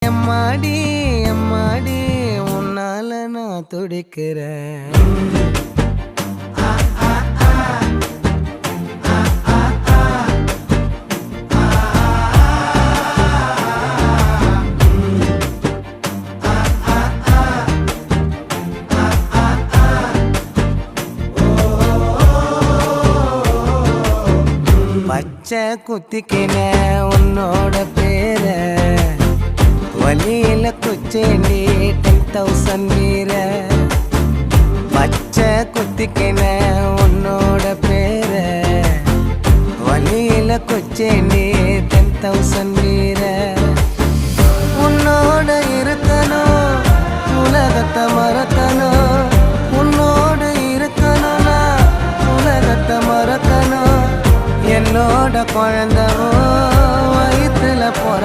எம்மாடி எம்மாடி உன்னால நான் துடிக்கிறேன். பச்சை குத்திக்கின உன்னோட பேர வலியில குச்சேண்டி 10,000 வீர. பச்சை குத்திக்கின உன்னோட பேர வலியில குச்சேண்டி 10,000 வீர. உன்னோட இருக்கணும் உலகத்தை மறக்கணும், உன்னோட இருக்கணும்னா உலகத்தை மறக்கணும். என்னோட குழந்தவோ வயிற்றுல போற